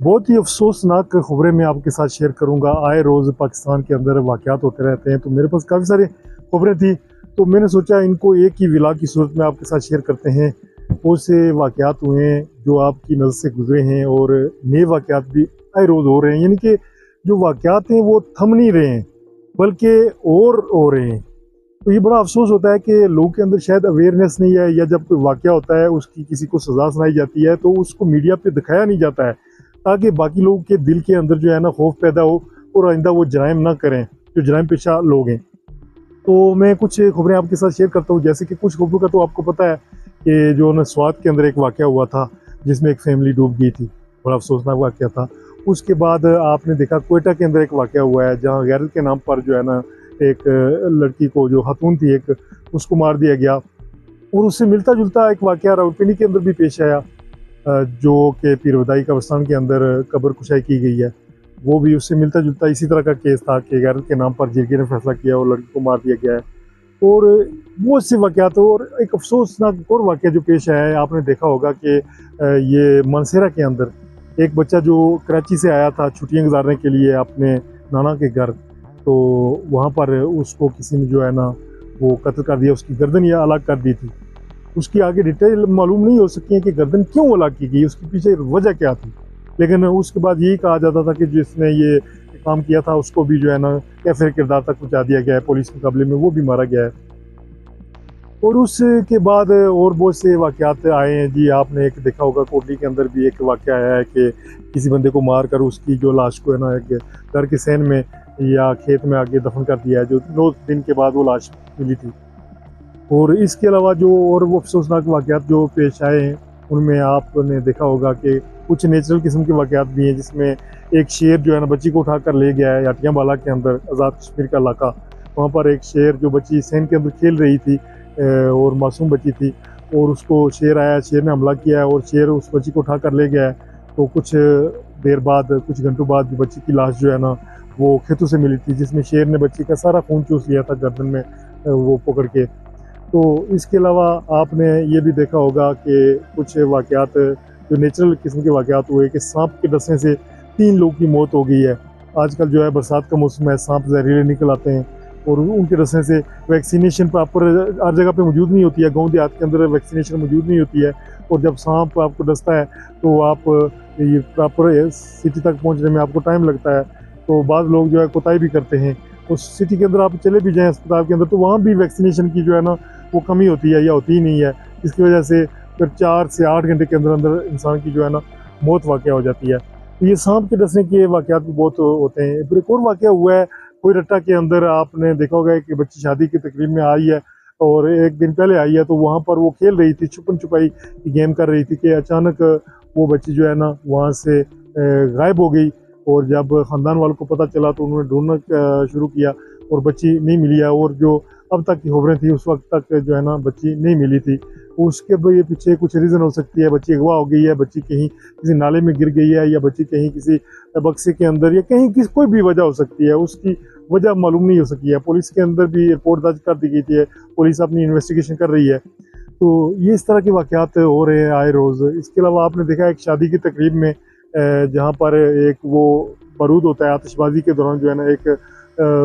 बहुत ही अफसोसनाक खबरें मैं आपके साथ शेयर करूंगा। आए रोज़ पाकिस्तान के अंदर वाक़यात होते रहते हैं, तो मेरे पास काफ़ी सारी खबरें थी, तो मैंने सोचा इनको एक ही विला की सूरत में आपके साथ शेयर करते हैं। बहुत से वाक़यात हुए हैं जो आपकी नज़र से गुजरे हैं और नए वाक़यात भी आए रोज़ हो रहे हैं, यानी कि जो वाक़यात हैं वो थम नहीं रहे हैं बल्कि और हो रहे हैं। तो ये बड़ा अफसोस होता है कि लोगों के अंदर शायद अवेयरनेस नहीं है, या जब कोई वाक़या होता है उसकी किसी को सज़ा सुनाई जाती है तो उसको मीडिया पे दिखाया नहीं जाता है, ताकि बाकी लोगों के दिल के अंदर जो है ना खौफ पैदा हो और आइंदा वो जराइम ना करें जो जराइम पेशा लोग हैं। तो मैं कुछ खबरें आपके साथ शेयर करता हूँ। जैसे कि कुछ खबरों का तो आपको पता है कि जो ना स्वात के अंदर एक वाक़या हुआ था जिसमें एक फैमिली डूब गई थी, बड़ा अफसोसनाक वाक़या था। उसके बाद आपने देखा कोयटा के अंदर एक वाक़या हुआ है जहाँ गैरत के नाम पर जो है ना एक लड़की को, जो खातून थी एक, उसको मार दिया गया। और उससे मिलता जुलता एक वाक़या रावलपिंडी के अंदर भी पेश आया, जो कि पीरवदाई कब्रिस्तान के अंदर कब्र कुशाई की गई है। वो भी उससे मिलता जुलता इसी तरह का केस था कि गैरत के नाम पर जिरगे ने फैसला किया और लड़की को मार दिया गया है। और बहुत से वाक़यात। और एक अफसोसनाक और वाक़या जो पेश आया है, आपने देखा होगा कि ये मानसेरा के अंदर एक बच्चा जो कराची से आया था छुट्टियां गुजारने के लिए अपने नाना के घर, तो वहाँ पर उसको किसी ने जो है ना वो कत्ल कर दिया, उसकी गर्दन या अलग कर दी थी। उसकी आगे डिटेल मालूम नहीं हो सकती है कि गर्दन क्यों अलग की गई, उसके पीछे वजह क्या थी, लेकिन उसके बाद यही कहा जाता था कि जिसने ये काम किया था उसको भी जो है ना कैफिर किरदार तक पहुँचा दिया गया है, पुलिस के मुकाबले में वो भी मारा गया है। और उसके बाद और बहुत से वाक़यात आए हैं जी। आपने एक देखा होगा कोटली के अंदर भी एक वाक़या आया है कि किसी बंदे को मार कर उसकी जो लाश को है ना एक घर के सहन में या खेत में आगे दफन कर दिया है, जो 9 दिन के बाद वो लाश मिली थी। और इसके अलावा जो और वो अफसोसनाक वाक़यात जो पेश आए हैं, उनमें आपने देखा होगा कि कुछ नेचुरल किस्म के वाक़यात भी हैं, जिसमें एक शेर जो है ना बच्ची को उठाकर ले गया है याटियाँ बाला के अंदर, आज़ाद कश्मीर का इलाका। वहाँ पर एक शेर, जो बच्ची सहन के अंदर खेल रही थी और मासूम बच्ची थी, और उसको शेर आया, शेर ने हमला किया है और शेर उस बच्ची को उठाकर ले गया है। तो कुछ देर बाद, कुछ घंटों बाद बच्ची की लाश जो है ना वो खेतों से मिली थी, जिसमें शेर ने बच्ची का सारा खून चूस लिया था गर्दन में वो पकड़ के। तो इसके अलावा आपने ये भी देखा होगा कि कुछ वाक़यात जो नेचुरल किस्म के वाक़यात हुए कि सांप के डसने से 3 लोगों की मौत हो गई है। आजकल जो है बरसात का मौसम है, सांप जहरीले निकल आते हैं और उनके डसने से वैक्सीनेशन प्रॉपर हर जगह पे मौजूद नहीं होती है, गाँव देहात के अंदर वैक्सीनेशन मौजूद नहीं होती है, और जब सांप आपको डसता है तो आप ये प्रॉपर सिटी तक पहुँचने में आपको टाइम लगता है। तो बाद लोग जो है कोताही भी करते हैं। उस सिटी के अंदर आप चले भी जाएँ अस्पताल के अंदर, तो वहाँ भी वैक्सीनेशन की जो है ना वो कमी होती है या होती ही नहीं है, जिसकी वजह से फिर 4 से 8 घंटे के अंदर अंदर इंसान की जो है ना मौत वाक़या हो जाती है। तो ये सांप के डसने के वाक़यात भी बहुत होते हैं। फिर एक और वाक़या हुआ है कोईरट्टा के अंदर, आपने देखा होगा कि बच्ची शादी की तकरीब में आई है और 1 दिन पहले आई है, तो वहाँ पर वो खेल रही थी, छुपन छुपाई की गेम कर रही थी कि अचानक वो बच्ची जो है ना वहाँ से गायब हो गई। और जब ख़ानदान वालों को पता चला तो उन्होंने ढूंढना शुरू किया और बच्ची नहीं मिली है। और जो अब तक की खबरें थी उस वक्त तक जो है ना बच्ची नहीं मिली थी। उसके पीछे कुछ रीज़न हो सकती है, बच्ची अगवा हो गई है, बच्ची कहीं किसी नाले में गिर गई है, या बच्ची कहीं किसी बक्से के अंदर, या कहीं कोई भी वजह हो सकती है, उसकी वजह मालूम नहीं हो सकी है। पुलिस के अंदर भी रिपोर्ट दर्ज कर दी गई थी, पुलिस अपनी इन्वेस्टिगेशन कर रही है। तो ये इस तरह के वाक़यात हो रहे हैं आए रोज़। इसके अलावा आपने देखा एक शादी की तकरीब में जहाँ पर एक वो बारूद होता है, आतिशबाजी के दौरान जो है ना एक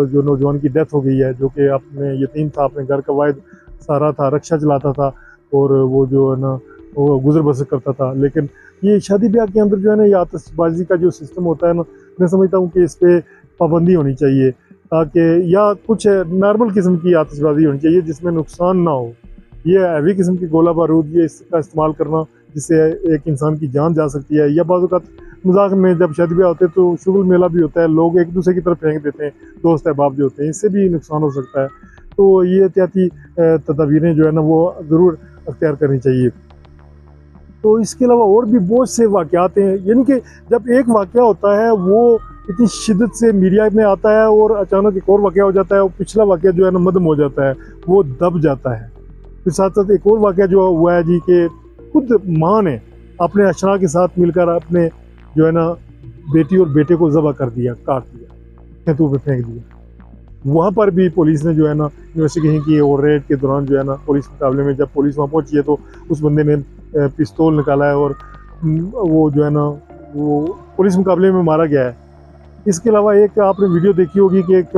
जो नौजवान की डेथ हो गई है, जो कि अपने यतीम था, अपने घर का वाहिद सहारा था, रक्षा चलाता था और वो जो है ना वो गुजर बसर करता था। लेकिन ये शादी ब्याह के अंदर जो है ना ये आतिशबाजी का जो सिस्टम होता है ना, मैं समझता हूँ कि इस पर पाबंदी होनी चाहिए, ताकि या कुछ नॉर्मल किस्म की आतिशबाजी होनी चाहिए जिसमें नुकसान ना हो। ये हैवी किस्म की गोला बारूद, ये इसका इस्तेमाल करना जिससे एक इंसान की जान जा सकती है, या बाज़ औक़ात मजाक में जब शादी ब्याह होते हैं तो शुगल मेला भी होता है, लोग एक दूसरे की तरफ फेंक देते हैं, दोस्त अहबाब जो होते हैं, इससे भी नुकसान हो सकता है। तो ये एहतियाती तदबीरें जो है ना वो ज़रूर अख्तियार करनी चाहिए। तो इसके अलावा और भी बहुत से वाक़यात हैं, यानी कि जब एक वाक़या होता है वो इतनी शिद्दत से मीडिया में आता है और अचानक एक और वाक़या हो जाता है, और पिछला वाक़या जो है ना मद्दम हो जाता है, वो दब जाता है। फिर साथ साथ एक और वाक़या जो हुआ है जी कि खुद माँ ने अपने अशरा के साथ मिलकर अपने जो है ना बेटी और बेटे को ज़बह कर दिया, काट दिया, खेतों पे फेंक दिया। वहाँ पर भी पुलिस ने जो है ना इन्वेस्टिगेशन की, और रेड के दौरान जो है ना पुलिस मुकाबले में जब पुलिस वहाँ पहुँची है तो उस बंदे ने पिस्तौल निकाला है और वो जो है ना वो पुलिस मुकाबले में मारा गया है। इसके अलावा एक आपने वीडियो देखी होगी कि एक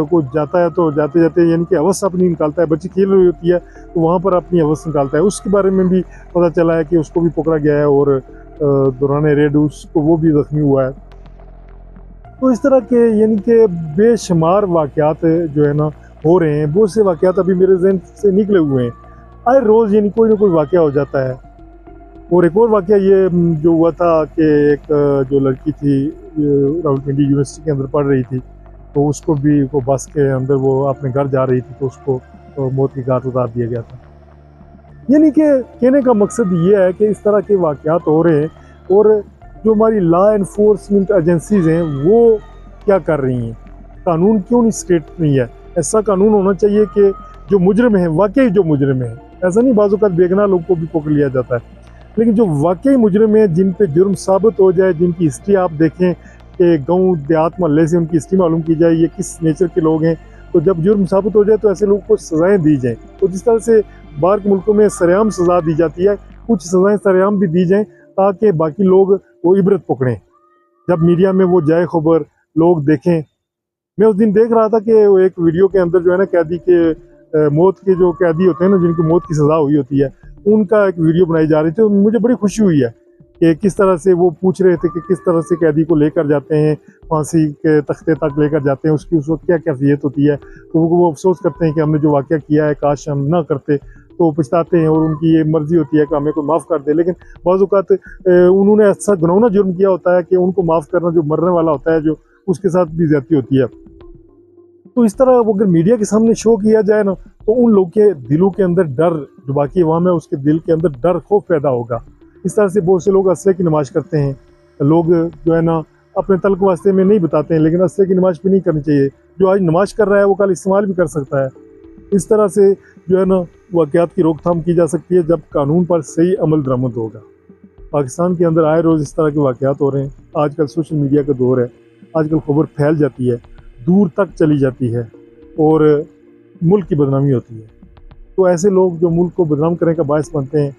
कोई जाता है तो जाते जाते यानी कि अवस अपनी निकालता है, बच्ची खेल रही होती है तो वहाँ पर अपनी अवस निकालता है। उसके बारे में भी पता चला है कि उसको भी पकड़ा गया है और दौरान रेड उसको वो भी जख्मी हुआ है। तो इस तरह के यानी कि बेशुमार वाक़यात जो है ना हो रहे हैं। बहुत से वाक़यात अभी मेरे जहन से निकले हुए हैं, आए रोज़ यानी कोई ना कोई वाक़या हो जाता है। और एक और वाक़या ये जो हुआ था कि एक जो लड़की थी रावलपिंडी यूनिवर्सिटी के अंदर पढ़ रही थी, तो उसको भी वो बस के अंदर वो अपने घर जा रही थी तो उसको मौत की घाट उतार दिया गया था। यानी कि कहने का मकसद ये है कि इस तरह के वाक़यात हो रहे हैं और जो हमारी लॉ एनफोर्समेंट एजेंसीज़ हैं वो क्या कर रही हैं, कानून क्यों नहीं स्ट्रेट नहीं है। ऐसा कानून होना चाहिए कि जो मुजरिम है वाकई जो मुजरिम है, ऐसा नहीं बाज़ औक़ात बेगुनाह लोग को भी पकड़ लिया जाता है, लेकिन जो वाकई मुजरिम है जिन पे जुर्म साबित हो जाए, जिनकी हिस्ट्री आप देखें कि गांव देहात मोहल्ले से उनकी हिस्ट्री मालूम की जाए ये किस नेचर के लोग हैं, तो जब जुर्म साबित हो जाए तो ऐसे लोगों को सज़ाएँ दी जाएँ। तो जिस तरह से बाहर के मुल्कों में सरेआम सज़ा दी जाती है, कुछ सज़ाएँ सरेआम भी दी जाएँ ताकि बाकी लोग वो इबरत पकड़ें। जब मीडिया में वो जाए खबर लोग देखें। मैं उस दिन देख रहा था कि वो एक वीडियो के अंदर जो है ना कैदी के मौत के जो कैदी होते हैं ना जिनकी मौत की सज़ा हुई होती है, उनका एक वीडियो बनाई जा रही थी। मुझे बड़ी खुशी हुई है कि किस तरह से वो पूछ रहे थे कि किस तरह से कैदी को लेकर जाते हैं, फांसी के तख्ते तक लेकर जाते हैं, उसकी उस वक्त क्या कैफियत होती है। तो वो अफसोस करते हैं कि हमने जो वाक़या किया है काश हम ना करते, तो पछताते हैं और उनकी ये मर्ज़ी होती है कि हमें कोई माफ़ कर दे। लेकिन बाज़ औक़ात उन्होंने ऐसा घिनौना जुर्म किया होता है कि उनको माफ़ करना जो मरने वाला होता है जो उसके साथ भी ज़्यादती होती है। तो इस तरह वो अगर मीडिया के सामने शो किया जाए ना तो उन लोगों के दिलों के अंदर डर, जो बाकी अवाम है उसके दिल के अंदर डर खौफ पैदा होगा। इस तरह से बहुत से लोग असले की नमाज करते हैं, लोग जो है ना अपने तल्क वास्ते में नहीं बताते हैं, लेकिन असले की नमाज भी नहीं करनी चाहिए। जो आज नमाज कर रहा है वो कल इस्तेमाल भी कर सकता है। इस तरह से जो है ना वाक़यात की रोकथाम की जा सकती है जब कानून पर सही अमल दरामद होगा। पाकिस्तान के अंदर आए रोज़ इस तरह के वाक़यात हो रहे हैं। आजकल सोशल मीडिया का दौर है, आजकल खबर फैल जाती है, दूर तक चली जाती है और मुल्क की बदनामी होती है। तो ऐसे लोग जो मुल्क को बदनाम करने का बायस बनते हैं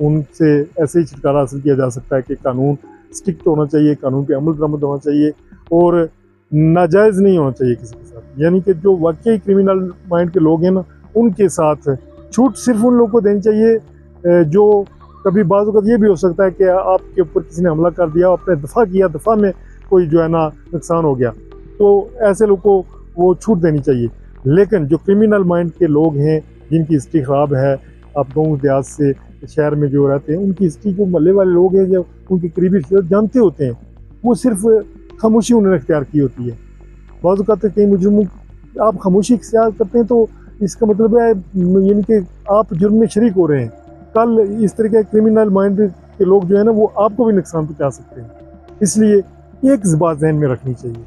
उनसे ऐसे ही छुटकारा हासिल किया जा सकता है कि कानून स्ट्रिक्ट होना चाहिए, कानून पे अमल दरामद होना चाहिए और नाजायज़ नहीं होना चाहिए किसी के साथ। यानी कि जो वाकई क्रिमिनल माइंड के लोग हैं ना उनके साथ छूट सिर्फ उन लोगों को देनी चाहिए जो कभी बाज़ वक़्त ये भी हो सकता है कि आपके ऊपर किसी ने हमला कर दिया, आपने दफ़ा किया, दफ़ा में कोई जो है ना नुकसान हो गया, तो ऐसे लोग को वो छूट देनी चाहिए। लेकिन जो क्रिमिनल माइंड के लोग हैं जिनकी हिस्ट्री ख़राब है, आप गाँव देहात से शहर में जो रहते हैं उनकी हिस्ट्री जो मोहल्ले वाले लोग हैं जो उनके करीबी रिश्तेदार जानते होते हैं, वो सिर्फ खामोशी उन्होंने इख्तियार की होती है। बाज़ औक़ात कई मुजरिमों आप खामोशी इख्तियार करते हैं तो इसका मतलब है यानी कि आप जुर्म में शरीक हो रहे हैं। कल इस तरह के क्रिमिनल माइंड के लोग जो है ना वो आपको भी नुकसान पहुँचा सकते हैं। इसलिए एक बात ज़हन में रखनी चाहिए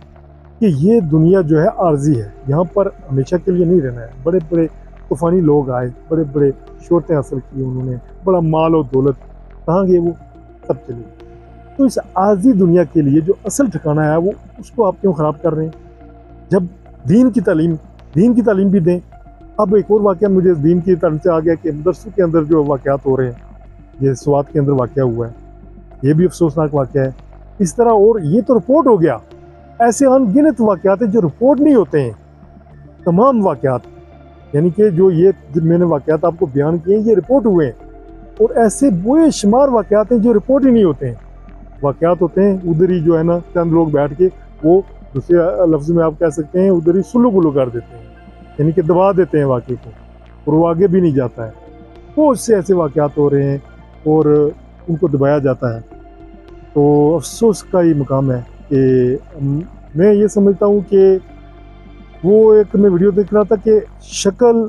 कि ये दुनिया जो है आर्जी है, यहाँ पर हमेशा के लिए नहीं रहना है। बड़े बड़े तूफ़ानी लोग आए, बड़े बड़े शोहरतें हासिल की उन्होंने, बड़ा माल और दौलत, कहाँ गए वो, सब चले गए। तो इस आर्जी दुनिया के लिए जो असल ठिकाना है वो उसको आप क्यों ख़राब कर रहे हैं, जब दीन की तालीम भी दें। अब एक और वाक़या मुझे दीन की तालीम से आ गया कि मदरसों के अंदर जो वाक़यात हो रहे हैं, ये स्वात के अंदर वाक़या हुआ है, ये भी अफसोसनाक वाक़या है। इस तरह और ये तो रिपोर्ट हो गया, ऐसे अनगिनत वाक़यात हैं जो रिपोर्ट नहीं होते हैं। तमाम वाक़यात यानी कि जो ये मैंने वाक़यात आपको बयान किए हैं ये रिपोर्ट हुए हैं, और ऐसे बेशुमार वाक़यात हैं जो रिपोर्ट ही नहीं होते हैं। वाक़यात होते हैं उधर ही जो है ना चंद लोग बैठ के वो दूसरे लफ्ज़ में आप कह सकते हैं उधर ही सुल्लू गुल्लू कर देते हैं, यानी कि दबा देते हैं वाक़े को और वो आगे भी नहीं जाता है। बहुत से ऐसे वाक़यात हो रहे हैं और उनको दबाया जाता है। तो अफसोस का ये मुकाम है कि मैं ये समझता हूँ कि वो एक मैं वीडियो देख रहा था कि शक्ल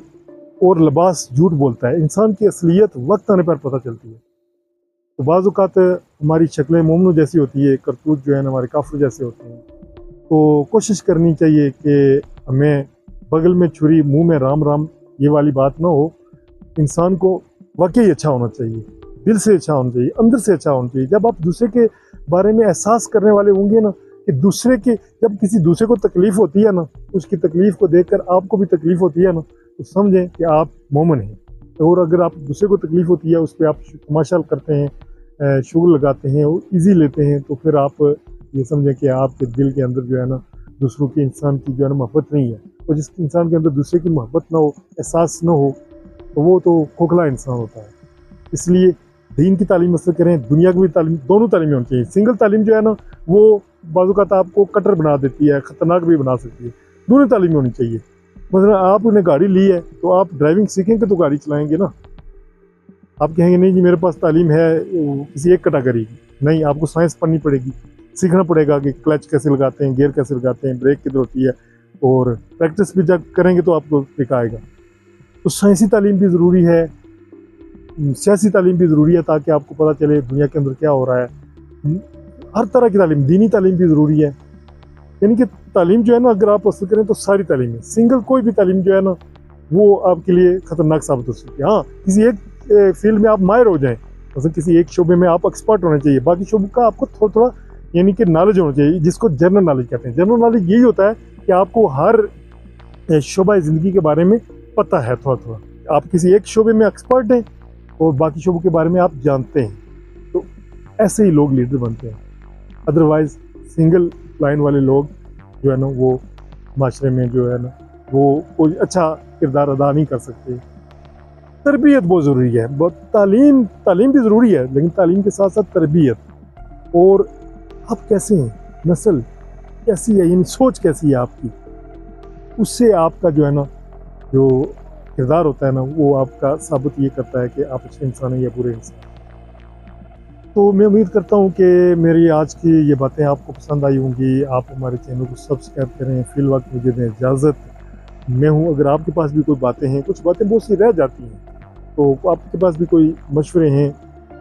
और लिबास झूठ बोलता है, इंसान की असलियत वक्त आने पर पता चलती है। तो बाज़ औक़ात हमारी शक्लें मोमनों जैसी होती है, करतूत जो है ना हमारे काफिर जैसे होते हैं। तो कोशिश करनी चाहिए कि हमें बगल में छुरी मुंह में राम राम ये वाली बात ना हो। इंसान को वाकई अच्छा होना चाहिए, दिल से अच्छा होना चाहिए, अंदर से अच्छा होना चाहिए। जब आप दूसरे के बारे में एहसास करने वाले होंगे ना कि दूसरे के जब किसी दूसरे को तकलीफ़ होती है ना, उसकी तकलीफ़ को देखकर आपको भी तकलीफ़ होती है ना, तो समझें कि आप मोमिन हैं। और अगर आप दूसरे को तकलीफ़ होती है उस पर आप तमाशा करते हैं, शुगर लगाते हैं और ईज़ी लेते हैं, तो फिर आप یہ سمجھیں کہ آپ کے دل کے اندر جو ہے نا دوسروں کے انسان کی جو ہے نا محبت نہیں ہے، اور جس انسان کے اندر دوسرے کی محبت نہ ہو، احساس نہ ہو، تو وہ تو کھوکھلا انسان ہوتا ہے۔ اس لیے دین کی تعلیم حاصل کریں، دنیا کی بھی تعلیم، دونوں تعلیمیں ہونی چاہیے۔ سنگل تعلیم جو ہے نا وہ بعض اوقات آپ کو کٹر بنا دیتی ہے، خطرناک بھی بنا سکتی ہے۔ دونوں تعلیمیں ہونی چاہیے۔ مثلا آپ نے گاڑی لی ہے تو آپ ڈرائیونگ سیکھیں گے تو گاڑی چلائیں گے نا۔ آپ کہیں گے نہیں جی میرے پاس تعلیم ہے کسی ایک کیٹیگری کی، نہیں، آپ کو سائنس پڑھنی پڑے گی، سیکھنا پڑے گا کہ کلچ کیسے لگاتے ہیں، گیئر کیسے لگاتے ہیں، بریک کدھر ہوتی ہے، اور پریکٹس بھی جب کریں گے تو آپ کو ایک آئے گا۔ تو سائنسی تعلیم بھی ضروری ہے، سیاسی تعلیم بھی ضروری ہے، تاکہ آپ کو پتہ چلے دنیا کے اندر کیا ہو رہا ہے۔ ہر طرح کی تعلیم، دینی تعلیم بھی ضروری ہے۔ یعنی کہ تعلیم جو ہے نا اگر آپ حاصل کریں تو ساری تعلیم ہے، سنگل کوئی بھی تعلیم جو ہے نا وہ آپ کے لیے خطرناک ثابت ہو سکتی ہے۔ ہاں، کسی ایک فیلڈ میں آپ ماہر ہو جائیں، مثلا کسی ایک شعبے میں آپ ایکسپرٹ ہونا چاہیے، باقی شعبوں کا آپ کو تھوڑا تھوڑا یعنی کہ نالج ہونا چاہیے، جس کو جنرل نالج کہتے ہیں۔ جنرل نالج یہی ہوتا ہے کہ آپ کو ہر شعبہ زندگی کے بارے میں پتہ ہے تھوڑا تھوڑا، آپ کسی ایک شعبے میں ایکسپرٹ ہیں اور باقی شعبوں کے بارے میں آپ جانتے ہیں، تو ایسے ہی لوگ لیڈر بنتے ہیں۔ ادروائز سنگل لائن والے لوگ جو ہے نا وہ معاشرے میں جو ہے نا وہ کوئی اچھا کردار ادا نہیں کر سکتے۔ تربیت بہت ضروری ہے، تعلیم بھی ضروری ہے، لیکن تعلیم کے ساتھ ساتھ تربیت، اور آپ کیسے ہیں، نسل کیسی ہے، یعنی سوچ کیسی ہے آپ کی، اس سے آپ کا جو ہے نا جو کردار ہوتا ہے نا وہ آپ کا ثابت یہ کرتا ہے کہ آپ اچھے انسان ہیں یا برے انسان ہیں۔ تو میں امید کرتا ہوں کہ میری آج کی یہ باتیں آپ کو پسند آئی ہوں گی۔ آپ ہمارے چینل کو سبسکرائب کریں، فی الوقت مجھے دیں اجازت، میں ہوں۔ اگر آپ کے پاس بھی کوئی باتیں ہیں، کچھ باتیں بہت سی رہ جاتی ہیں، تو آپ کے پاس بھی کوئی مشورے ہیں،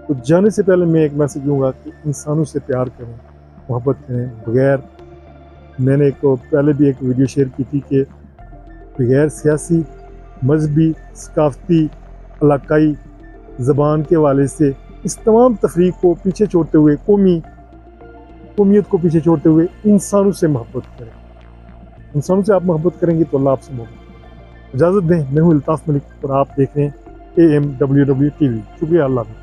تو جانے سے پہلے میں ایک میسیج دوں گا کہ انسانوں سے پیار کریں، محبت کریں، بغیر، میں نے پہلے بھی ایک ویڈیو شیئر کی تھی کہ بغیر سیاسی، مذہبی، ثقافتی، علاقائی، زبان کے حوالے سے اس تمام تفریق کو پیچھے چھوڑتے ہوئے، قومیت کو پیچھے چھوڑتے ہوئے انسانوں سے محبت کریں۔ انسانوں سے آپ محبت کریں گے تو اللہ آپ سے محبت کریں۔ اجازت دیں، میں ہوں الطاف ملک اور آپ دیکھ رہے ہیں AMWW TV۔ شکریہ، اللہ حافظ۔